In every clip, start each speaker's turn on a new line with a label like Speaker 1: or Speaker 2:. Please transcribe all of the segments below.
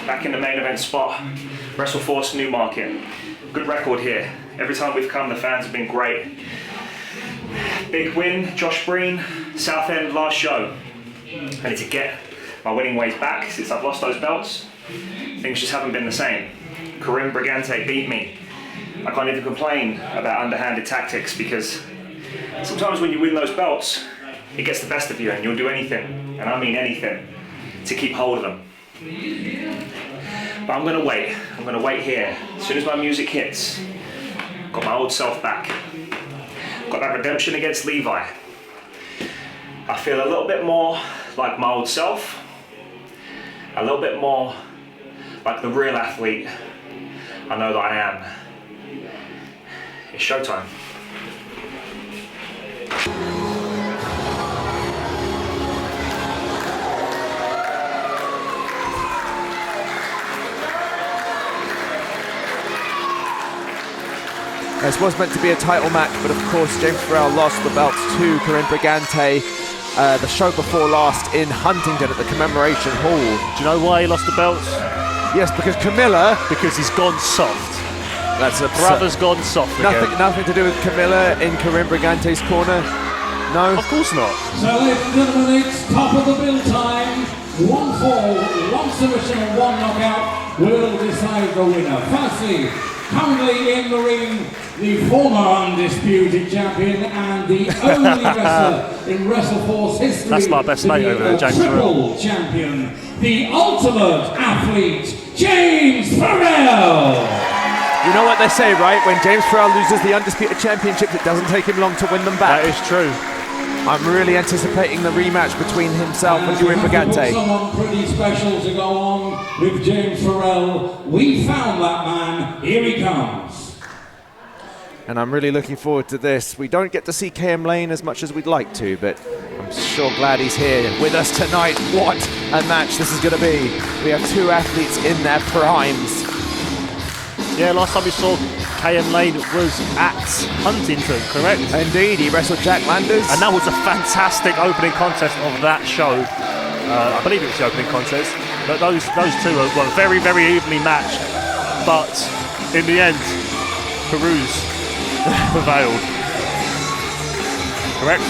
Speaker 1: back in the main event spot. WrestleForce Newmarket. Good record here. Every time we've come, the fans have been great. Big win, Josh Breen, Southend last show. I need to get my winning ways back since I've lost those belts. Things just haven't been the same. Karim Brigante beat me. I can't even complain about underhanded tactics because sometimes when you win those belts, it gets the best of you and you'll do anything, and I mean anything, to keep hold of them. But I'm gonna wait. I'm gonna wait here. As soon as my music hits, got my old self back. Got that redemption against Levi. I feel a little bit more like my old self, a little bit more like the real athlete I know that I am. It's showtime.
Speaker 2: This was meant to be a title match, but of course James Pharrell lost the belts to Karim Brigante the show before last in Huntingdon at the Commemoration Hall.
Speaker 3: Do you know why he lost the belts?
Speaker 2: Yes, because Camilla...
Speaker 3: Because he's gone soft.
Speaker 2: That's a
Speaker 3: brother's gone soft again.
Speaker 2: Nothing to do with Camilla in Karim Brigante's corner? No?
Speaker 3: Of course not.
Speaker 4: So ladies and gentlemen, it's top of the bill time. 1 fall, 1 submission and 1 knockout will decide the winner. Firstly, currently in the ring, the former undisputed champion and the only wrestler in WrestleForce history.
Speaker 3: That's my best mate over there, James
Speaker 4: Pharrell. Champion, the ultimate athlete, James Pharrell.
Speaker 2: You know what they say, right? When James Pharrell loses the undisputed championships, it doesn't take him long to win them back.
Speaker 3: That is true.
Speaker 2: I'm really anticipating the rematch between himself and Karim Brigante.
Speaker 4: Someone pretty special to go on with James Pharrell. We found that man. Here he comes.
Speaker 2: And I'm really looking forward to this. We don't get to see KM Lane as much as we'd like to, but I'm sure glad he's here with us tonight. What a match this is going to be. We have 2 athletes in their primes.
Speaker 3: Yeah, last time we saw KM Lane was at Huntington, correct?
Speaker 2: Indeed, he wrestled Jack Landers.
Speaker 3: And that was a fantastic opening contest of that show. I believe it was the opening contest. But those two were very, very evenly matched. But in the end, Ferrers prevailed. Correct?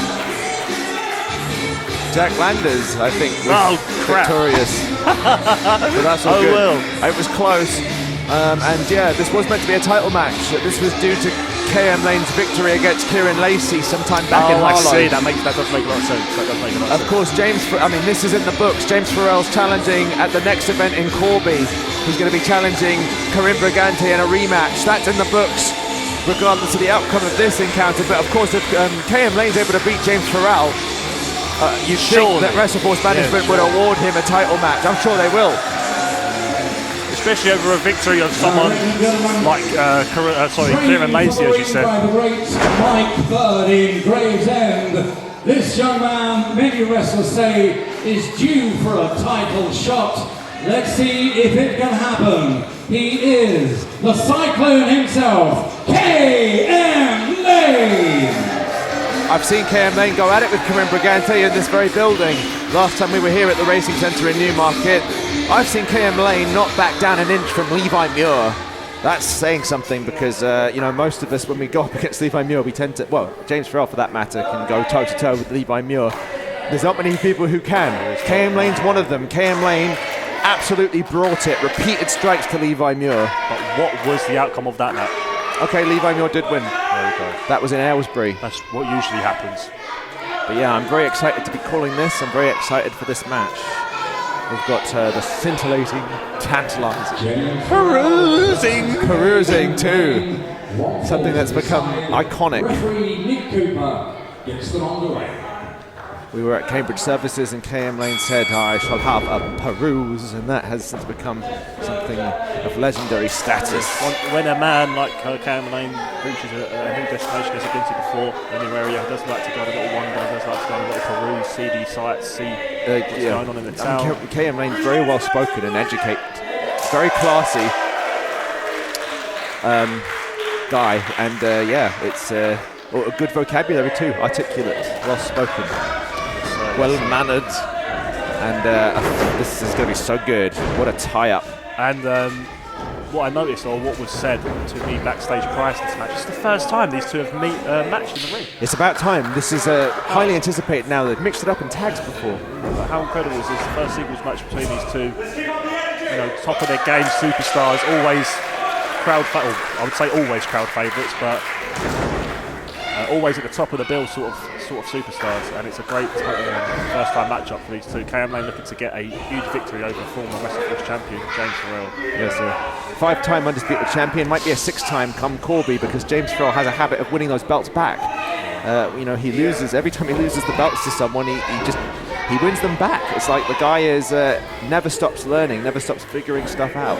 Speaker 2: Jack Landers, I think, was victorious. But that's all good.
Speaker 3: Well.
Speaker 2: It was close. And yeah, this was meant to be a title match. This was due to KM Lane's victory against Kieran Lacey sometime back in Harlow.
Speaker 3: I see. That does make a lot of sense.
Speaker 2: Of course, this is in the books. James Pharrell's challenging at the next event in Corby. He's going to be challenging Karim Brigante in a rematch. That's in the books, regardless of the outcome of this encounter. But of course, if KM Lane's able to beat James Pharrell, you'd think that WrestleForce management would award him a title match. I'm sure they will.
Speaker 3: Especially over a victory of someone like Kieran Lacey, as you said.
Speaker 4: By the great Mike Bird in Gravesend. This young man, many wrestlers say, is due for a title shot. Let's see if it can happen. He is the Cyclone himself, KM Lane.
Speaker 2: I've seen KM Lane go at it with Karim Brigante in this very building. Last time we were here at the Racing Centre in Newmarket, I've seen KM Lane not back down an inch from Levi Muir. That's saying something because, most of us, when we go up against Levi Muir, we tend to, James Pharrell for that matter, can go toe-to-toe with Levi Muir. There's not many people who can. KM Lane's one of them. KM Lane absolutely brought it. Repeated strikes to Levi Muir.
Speaker 3: But what was the outcome of that match?
Speaker 2: Okay, Levi Muir did win.
Speaker 3: There we go.
Speaker 2: That was in Aylesbury.
Speaker 3: That's what usually happens.
Speaker 2: But yeah, I'm very excited to be calling this. I'm very excited for this match. We've got the scintillating, tantalising, perusing too. Something that's become iconic.
Speaker 4: Referee Nick Cooper gets them underway.
Speaker 2: We were at Cambridge Services and KM Lane said, I shall have a peruse, and that has since become something of legendary status.
Speaker 3: When a man like KM Lane reaches a new destination, as I've been to before, in the area, does like to go on a little wander, does like to go on a little peruse, see these sights, see what's going on in the town.
Speaker 2: KM Lane's very well spoken and educated, very classy guy, and it's a good vocabulary too, articulate, well spoken. Well mannered, and this is going to be so good. What a tie-up!
Speaker 3: And what I noticed, or what was said to me backstage prior to this match, it's the first time these two have matched in the ring.
Speaker 2: It's about time. This is highly anticipated now. They've mixed it up in tags before.
Speaker 3: But how incredible is this? The first singles match between these two. You know, top of their game superstars, always I would say always crowd favourites, but always at the top of the bill sort of superstars, and it's a great first time matchup for these two. KM Lane looking to get a huge victory over former WrestleForce champion James Pharrell.
Speaker 2: Yes, sir. 5-time undisputed champion, might be a 6-time come Corby, because James Pharrell has a habit of winning those belts back. You know, he loses every time he loses the belts to someone. He wins them back. It's like the guy is never stops learning, never stops figuring stuff out.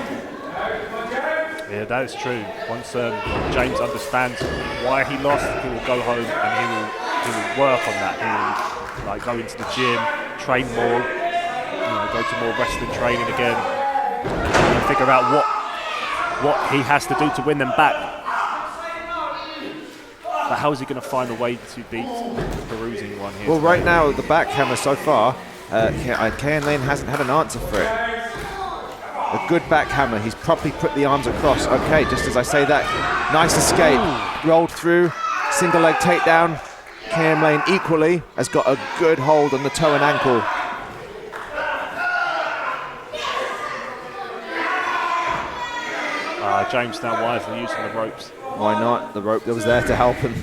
Speaker 3: Yeah, that is true. Once James understands why he lost, he will go home and he will work on that. He will like go into the gym, train more, go to more wrestling training again, and figure out what he has to do to win them back. But how is he going to find a way to beat the bruising one here?
Speaker 2: Well, right now the backhammer so far, KM Lane hasn't had an answer for it. A good backhammer. He's properly put the arms across. Okay, just as I say that, nice escape. Rolled through, single leg takedown. KM Lane equally has got a good hold on the toe and ankle.
Speaker 3: James now wisely using the ropes.
Speaker 2: Why not? The rope that was there to help him.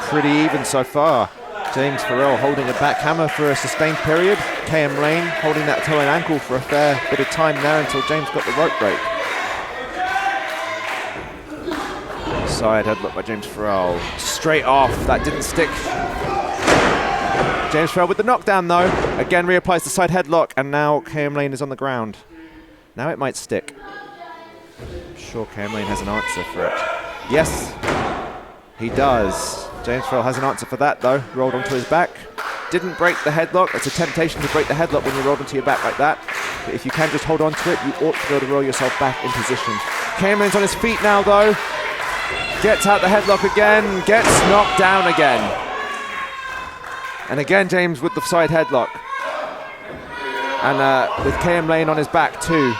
Speaker 2: Pretty even so far. James Pharrell holding a backhammer for a sustained period. KM Lane holding that toe and ankle for a fair bit of time there until James got the rope break. Side headlock by James Pharrell. Straight off, that didn't stick. James Pharrell with the knockdown though. Again reapplies the side headlock, and now KM Lane is on the ground. Now it might stick. I'm sure KM Lane has an answer for it. Yes, he does. James Pharrell has an answer for that though. Rolled onto his back. Didn't break the headlock. It's a temptation to break the headlock when you roll onto your back like that. But if you can just hold on to it, you ought to be able to roll yourself back in position. KM Lane's on his feet now though. Gets out the headlock again. Gets knocked down again. And again James with the side headlock. And with KM Lane on his back too.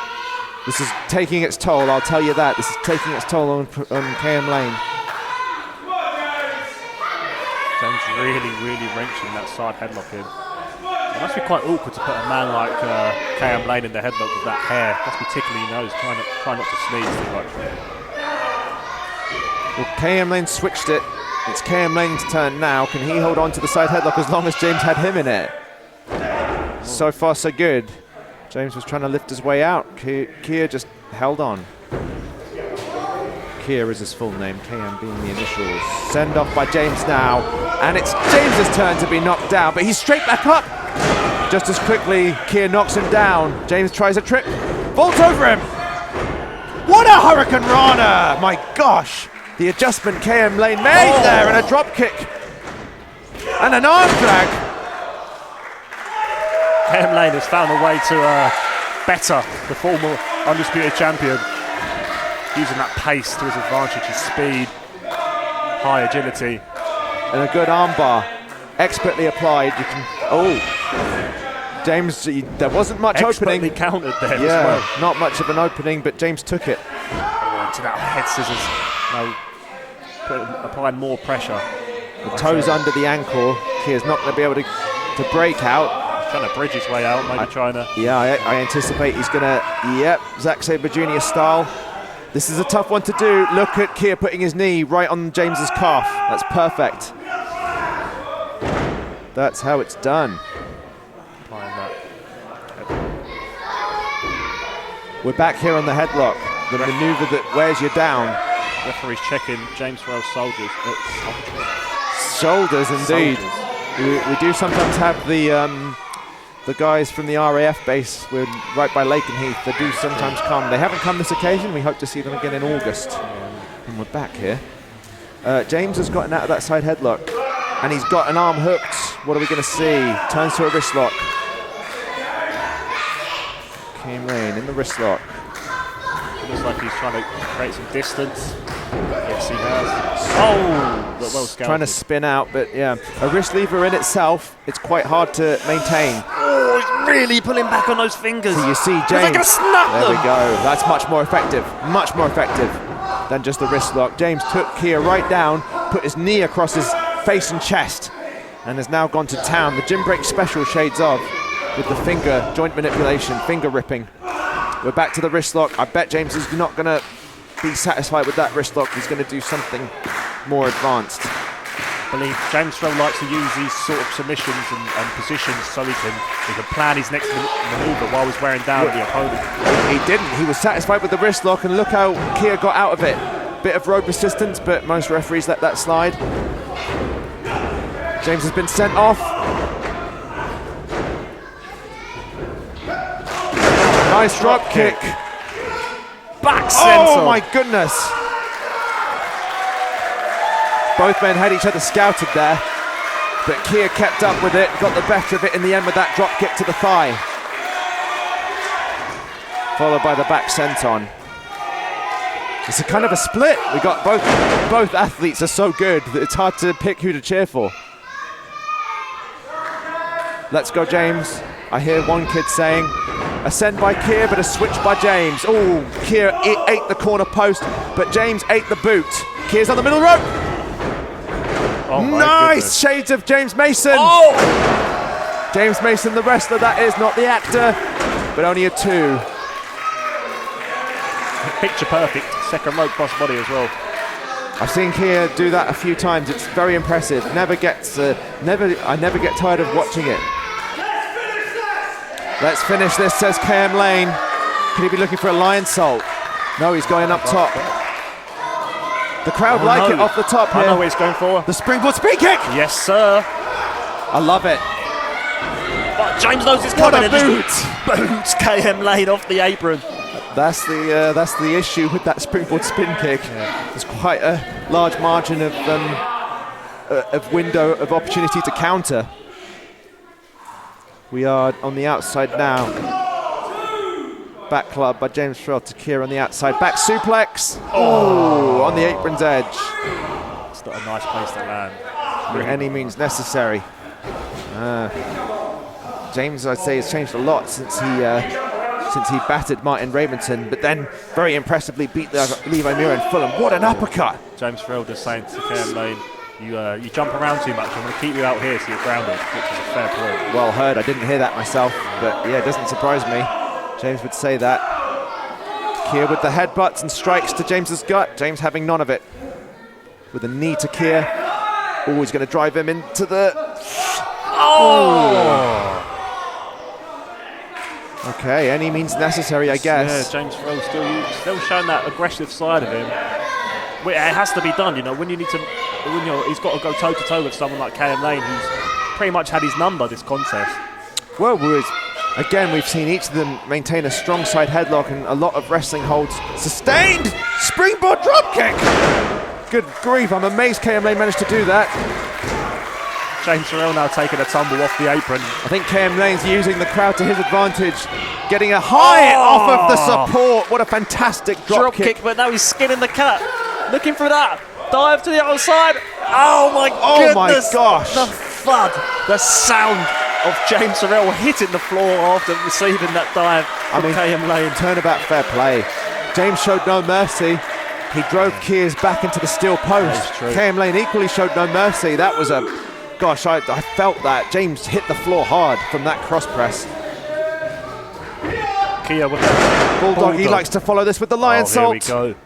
Speaker 2: This is taking its toll, I'll tell you that. This is taking its toll on KM Lane.
Speaker 3: James really wrenching that side headlock in. It must be quite awkward to put a man like KM Lane in the headlock with that hair. Must be tickling your nose, try not to sneeze too much.
Speaker 2: Well, KM Lane switched it. It's KM Lane's turn now. Can he hold on to the side headlock as long as James had him in it? So far so good. James was trying to lift his way out. Keir just held on. Keir is his full name, KM being the initials. Send off by James now. And it's James's turn to be knocked down, but he's straight back up. Just as quickly, Keir knocks him down. James tries a trick, vaults over him. What a Hurricane Rana! My gosh! The adjustment KM Lane made there, and a drop kick. And an arm drag.
Speaker 3: KM Lane has found a way to better the former undisputed champion. Using that pace to his advantage, his speed, high agility.
Speaker 2: And a good armbar, expertly applied. You can, James, there wasn't much opening.
Speaker 3: Expertly countered there as
Speaker 2: yeah,
Speaker 3: well.
Speaker 2: Not much of an opening, but James took it.
Speaker 3: To that head scissors, applying more pressure.
Speaker 2: The toes under the ankle. Keir's not going to be able to break out.
Speaker 3: He's trying to bridge his way out, maybe trying to.
Speaker 2: Yeah, I anticipate he's going to, Zack Sabre Jr. style. This is a tough one to do. Look at Keir putting his knee right on James's calf. That's perfect. That's how it's done. We're back here on the headlock. The maneuver that wears you down.
Speaker 3: Referee's checking James Pharrell's
Speaker 2: Shoulders, indeed. We do sometimes have the guys from the RAF base. We're right by Lakenheath. They do sometimes come. They haven't come this occasion. We hope to see them again in August. And we're back here. James has gotten out of that side headlock. And he's got an arm hooked. What are we going to see? Turns to a wrist lock. KM Lane in the wrist lock.
Speaker 3: It looks like he's trying to create some distance. Yes, he has. Oh, well scouted.
Speaker 2: Trying to spin out, but yeah. A wrist lever in itself, it's quite hard to maintain.
Speaker 3: Oh, he's really pulling back on those fingers.
Speaker 2: So you see James.
Speaker 3: They're going to snap
Speaker 2: There
Speaker 3: them.
Speaker 2: we go. That's much more effective than just the wrist lock. James took Kia right down, put his knee across his face and chest, and has now gone to town. The gym break special shades of with the finger joint manipulation, finger ripping. We're back to the wrist lock. I bet James is not going to be satisfied with that wrist lock. He's going to do something more advanced.
Speaker 3: I believe James Ferrell likes to use these sort of submissions and positions so he can plan his next manoeuvre while he's wearing down the opponent.
Speaker 2: He didn't. He was satisfied with the wrist lock, and look how Kia got out of it. Bit of rope resistance, but most referees let that slide. James has been sent off. Nice drop kick.
Speaker 3: Back sensor.
Speaker 2: Oh my goodness. Both men had each other scouted there, but Kia kept up with it, got the better of it in the end with that drop kick to the thigh. Followed by the back senton. It's a kind of a split. We got both athletes are so good that it's hard to pick who to cheer for. Let's go, James. I hear one kid saying, a send by Kia, but a switch by James. Oh, Kia ate the corner post, but James ate the boot. Kia's on the middle rope.
Speaker 3: Oh my
Speaker 2: nice
Speaker 3: goodness.
Speaker 2: Shades of James Mason.
Speaker 3: Oh!
Speaker 2: James Mason, the wrestler, that is, not the actor, but only a 2.
Speaker 3: Picture perfect. Second rope cross body as well.
Speaker 2: I've seen Kia do that a few times. It's very impressive. I never get tired of watching it. Let's finish this, says KM Lane. Could he be looking for a lion salt? No, he's going up top. The crowd like it off the top here.
Speaker 3: I know what he's going for.
Speaker 2: The springboard spin kick.
Speaker 3: Yes, sir.
Speaker 2: I love it.
Speaker 3: But James knows it's
Speaker 2: What
Speaker 3: coming.
Speaker 2: a boot!
Speaker 3: Boots KM Lane off the apron.
Speaker 2: That's the issue with that springboard spin kick. There's quite a large margin of window of opportunity to counter. We are on the outside now. Back club by James Ferrell to Kia on the outside. Back suplex. Oh, on the apron's edge.
Speaker 3: It's not a nice place to land.
Speaker 2: By any means necessary. James, I'd say, has changed a lot since he battered Martin Raymondson, but then very impressively beat Levi Muir and Fulham. What an uppercut!
Speaker 3: James Ferrell just saying to KM Lane, you jump around too much. I'm going to keep you out here so you're grounded, which is a fair point.
Speaker 2: Well heard. I didn't hear that myself, but yeah, it doesn't surprise me. James would say that. Kia with the headbutts and strikes to James's gut. James having none of it. With a knee to Kia. Always going to drive him into the... Oh! Okay, any means necessary, I guess.
Speaker 3: Yeah, James Ferrell still showing that aggressive side of him. Well, it has to be done, you know. He's got to go toe to toe with someone like KM Lane, who's pretty much had his number this contest.
Speaker 2: Well, again, we've seen each of them maintain a strong side headlock and a lot of wrestling holds. Sustained springboard dropkick. Good grief! I'm amazed KM Lane managed to do that.
Speaker 3: James Ferrell now taking a tumble off the apron.
Speaker 2: I think KM Lane's using the crowd to his advantage, getting a high off of the support. What a fantastic drop kick.
Speaker 3: But now he's skinning the cat. Looking for that. Dive to the outside. Oh my goodness.
Speaker 2: Oh my gosh.
Speaker 3: The thud. The sound of James Ferrell hitting the floor after receiving that dive from KM Lane.
Speaker 2: Turnabout fair play. James showed no mercy. He drove Kia's back into the steel post. KM Lane equally showed no mercy. That was a... Gosh, I felt that. James hit the floor hard from that cross press.
Speaker 3: Kia with the
Speaker 2: Bulldog, he likes to follow this with the lion salt.
Speaker 3: Here we go.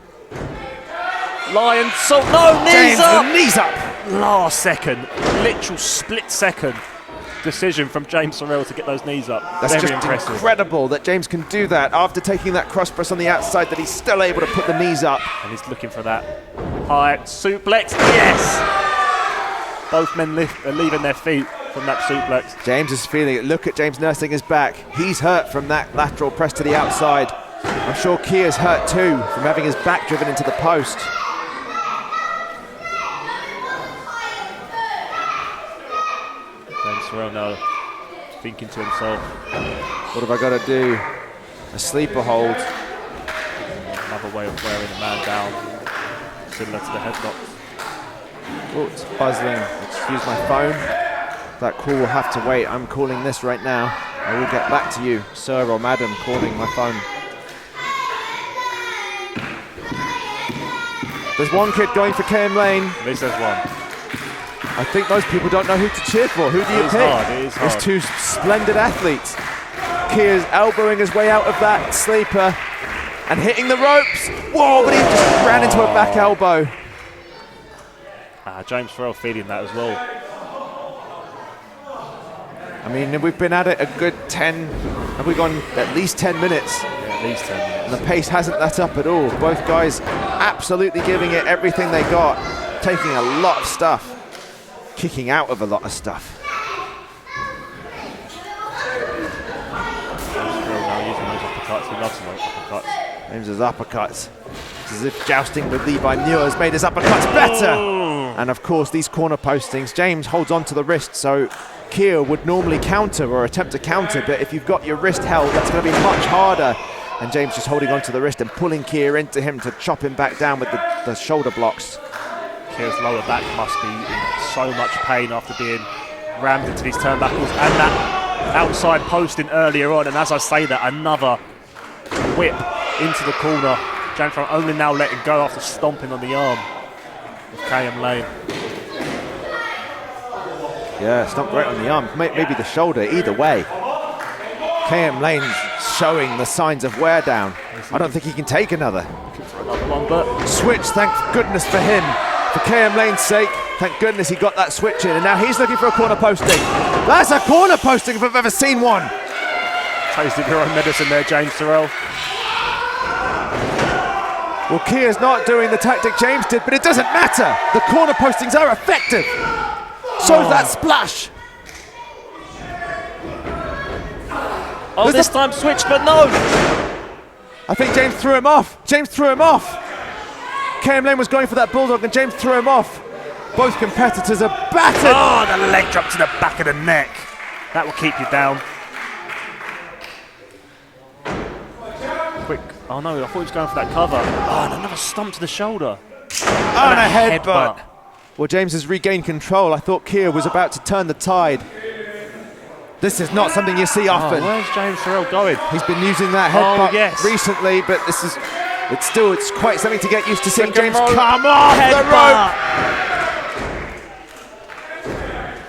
Speaker 3: Lion salt, no, knees
Speaker 2: James,
Speaker 3: up!
Speaker 2: the knees up!
Speaker 3: Last second, literal split second decision from James Ferrell to get those knees up.
Speaker 2: That's
Speaker 3: Very
Speaker 2: just
Speaker 3: impressive.
Speaker 2: incredible that James can do that after taking that cross press on the outside, that he's still able to put the knees up.
Speaker 3: And he's looking for that high suplex, yes! Both men are leaving their feet from that suplex.
Speaker 2: James is feeling it. Look at James nursing his back. He's hurt from that lateral press to the outside. I'm sure Kia's hurt too from having his back driven into the post.
Speaker 3: James Ferrell now thinking to himself,
Speaker 2: what have I got to do? A sleeper hold.
Speaker 3: another way of wearing a man down. similar to the headlock.
Speaker 2: Oh, it's buzzing. Excuse my phone. That call will have to wait. I'm calling this right now. I will get back to you, sir or madam, calling my phone. There's one kid going for KM Lane.
Speaker 3: At least there's one.
Speaker 2: I think most people don't know who to cheer for. Who do you pick?
Speaker 3: It is hard.
Speaker 2: There's two splendid athletes. Kia's elbowing his way out of that sleeper and hitting the ropes. Whoa, but he just ran into a back elbow.
Speaker 3: James Ferrell feeling that as well.
Speaker 2: I mean, we've been at it a good 10, have we gone at least 10 minutes?
Speaker 3: Yeah, at least 10 minutes.
Speaker 2: And the pace hasn't let up at all. Both guys absolutely giving it everything they got, taking a lot of stuff, kicking out of a lot of stuff.
Speaker 3: He loves some uppercuts.
Speaker 2: James's uppercuts. It's as if jousting with Levi Muir has made his uppercuts better. And of course, these corner postings, James holds on to the wrist, so Kia would normally counter or attempt to counter, but if you've got your wrist held, that's going to be much harder. And James just holding on to the wrist and pulling Kia into him to chop him back down with the shoulder blocks.
Speaker 3: Kia's lower back must be in so much pain after being rammed into these turnbuckles and that outside posting earlier on. And as I say that, another whip into the corner. James Ferrell only now letting go after stomping on the arm of KM Lane.
Speaker 2: Yeah, stomped right on the arm, maybe the shoulder, either way. KM Lane's showing the signs of wear down. I don't think he can take another.
Speaker 3: Another one, but
Speaker 2: Switch, thank goodness for him. For KM Lane's sake, thank goodness he got that switch in, and now he's looking for a corner posting. That's a corner posting if I've ever seen one.
Speaker 3: tasted your own medicine there, James Ferrell.
Speaker 2: Well, Kia's not doing the tactic James did, but it doesn't matter. The corner postings are effective. So's that splash.
Speaker 3: Oh, this time switched, but no.
Speaker 2: I think James threw him off. James threw him off. KM Lane was going for that bulldog and James threw him off. Both competitors are battered.
Speaker 3: Oh, the leg drop to the back of the neck. That will keep you down. Quick. Oh no, I thought he was going for that cover. Oh, and another stomp to the shoulder.
Speaker 2: And a headbutt. Well, James has regained control. I thought Kia was about to turn the tide. This is not something you see often.
Speaker 3: Oh, where's James Ferrell going?
Speaker 2: He's been using that headbutt recently, but it's quite something to get used to seeing James come off the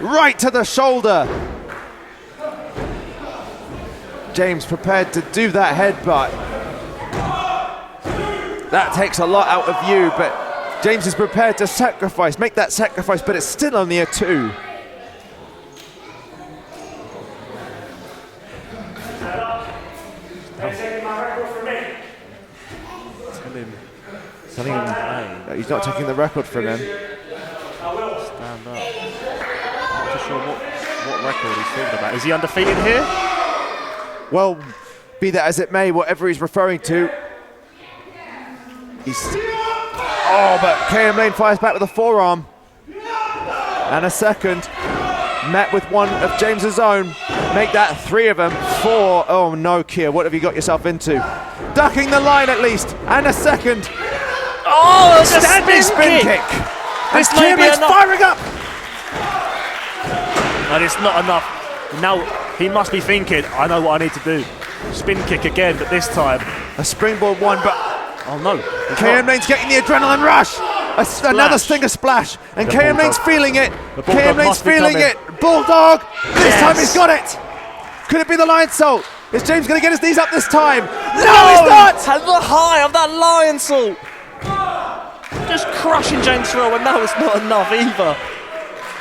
Speaker 2: rope. Right to the shoulder. James prepared to do that headbutt. That takes a lot out of you, but James is prepared to sacrifice, make that sacrifice, but it's still only a 2. Telling him he's not taking the record from him.
Speaker 3: Stand up. I'm not too sure what record he's talking about. Is he undefeated here?
Speaker 2: Well, be that as it may, whatever he's referring to, he's... Oh, but KM Lane fires back with a forearm. And a second. Met with one of James's own. Make that 3 of them. 4. Oh no, Kia, what have you got yourself into? Ducking the line at least. And a second.
Speaker 3: Oh, it's a
Speaker 2: standing spin kick. And Kia Lane's firing up.
Speaker 3: But it's not enough. Now he must be thinking, I know what I need to do. Spin kick again, but this time.
Speaker 2: A springboard one, but...
Speaker 3: Oh no.
Speaker 2: KM Lane's getting the adrenaline rush. Another stinger splash. And KM Lane's feeling it. KM Lane's feeling it. Bulldog. This time he's got it. Could it be the lion salt? Is James going to get his knees up this time? No, he's not.
Speaker 3: Had the high of that lion salt. Just crushing James Ferrell, and no, it's not enough either.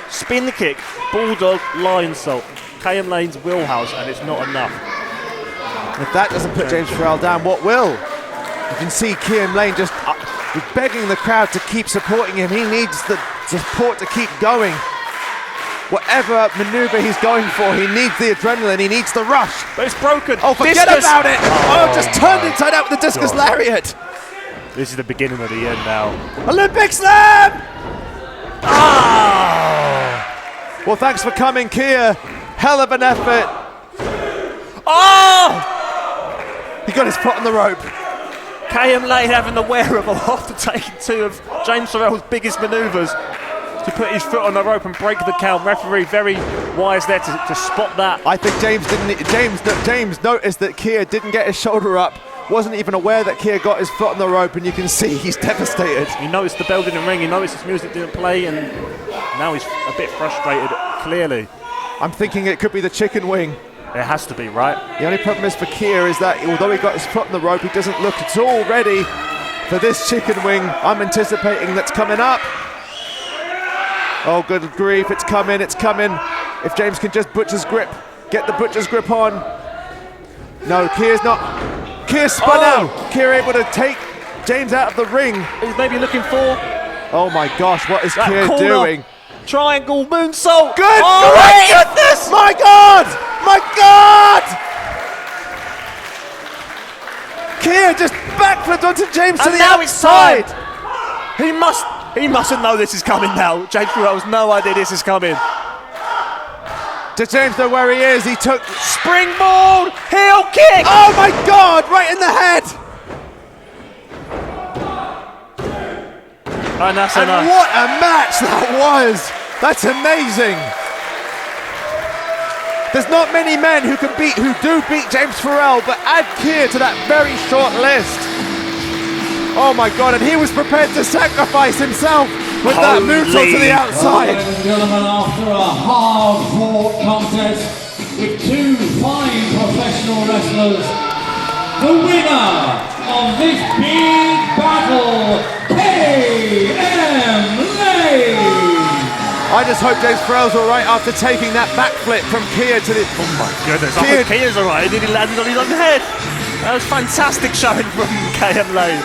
Speaker 3: Spin the kick, bulldog, lion salt. KM Lane's wheelhouse, and it's not enough.
Speaker 2: If that doesn't put James Ferrell down, what will? You can see KM Lane just begging the crowd to keep supporting him. He needs the support to keep going. Whatever maneuver he's going for, he needs the adrenaline, he needs the rush.
Speaker 3: But it's broken.
Speaker 2: Oh, forget about it. Oh, just turned inside out with the discus lariat.
Speaker 3: This is the beginning of the end now.
Speaker 2: Olympic slam! Ah! Well, thanks for coming, Kia. Hell of an effort.
Speaker 3: Oh!
Speaker 2: He got his foot on the rope.
Speaker 3: KM Lane having the wherewithal after taking two of James Pharrell's biggest manoeuvres to put his foot on the rope and break the count. Referee very wise there to spot that.
Speaker 2: I think James noticed that Keir didn't get his shoulder up, wasn't even aware that Keir got his foot on the rope, and you can see he's devastated.
Speaker 3: He noticed the bell didn't ring, he noticed his music didn't play, and now he's a bit frustrated, clearly.
Speaker 2: I'm thinking it could be the chicken wing.
Speaker 3: It has to be, right?
Speaker 2: The only problem is for Keir is that although he got his foot on the rope, he doesn't look at all ready for this chicken wing I'm anticipating that's coming up. Oh, good grief, it's coming. If James can just butcher's grip, get the butcher's grip on. No, Keir's not. Keir spun out. Keir able to take James out of the ring.
Speaker 3: He's maybe looking for...
Speaker 2: Oh my gosh, what is Keir
Speaker 3: corner.
Speaker 2: doing?
Speaker 3: Triangle moonsault.
Speaker 2: Good
Speaker 3: Oh,
Speaker 2: goodness! My God! My God! Keir just backflipped onto James to
Speaker 3: And
Speaker 2: the
Speaker 3: now it's
Speaker 2: outside.
Speaker 3: He mustn't know this is coming now. James Pharrell has no idea this is coming.
Speaker 2: Does James know where he is? He took
Speaker 3: Springboard heel kick.
Speaker 2: Oh my God! Right in the head.
Speaker 3: And that's
Speaker 2: And
Speaker 3: enough.
Speaker 2: what a match that was! That's amazing. There's not many men who do beat James Pharrell, but add Keir to that very short list. Oh my God, and he was prepared to sacrifice himself with that moonsault to the outside.
Speaker 4: Ladies and gentlemen, after a hard-fought contest with two fine professional wrestlers, the winner of this big battle, KM Lane.
Speaker 2: I just hope James Pharrell's all right after taking that backflip from Keir to the...
Speaker 3: Oh my goodness, I think Keir's alright, and then he landed on his own head. That was fantastic showing from KM Lane.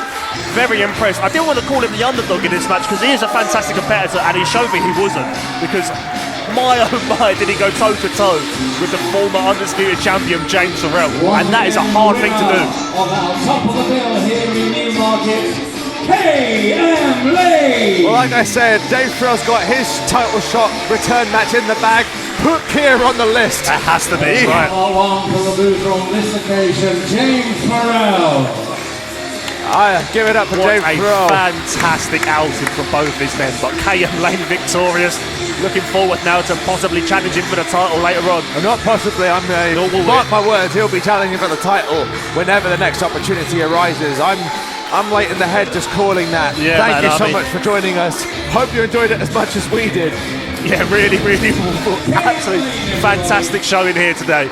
Speaker 3: Very impressed. I didn't want to call him the underdog in this match because he is a fantastic competitor, and he showed me he wasn't, because my oh my did he go toe to toe with the former undisputed champion James Pharrell, and that is a hard thing to do.
Speaker 4: On our top of the bill here in Newmarket, KM Lane.
Speaker 2: Well, like I said, James Pharrell's got his title shot return match in the bag. Put Keir on the list.
Speaker 3: That has to be, right.
Speaker 4: Number one for the loser on this occasion, James Pharrell.
Speaker 2: I give it up for James Pharrell.
Speaker 3: Fantastic outing from both these men, but KM Lane victorious. Looking forward now to possibly challenging for the title later on.
Speaker 2: Not possibly, mark my words, he'll be challenging for the title whenever the next opportunity arises. I'm late in the head just calling that.
Speaker 3: Yeah,
Speaker 2: Thank you so much for joining us. Hope you enjoyed it as much as we did.
Speaker 3: Yeah, really, really absolutely fantastic showing here today.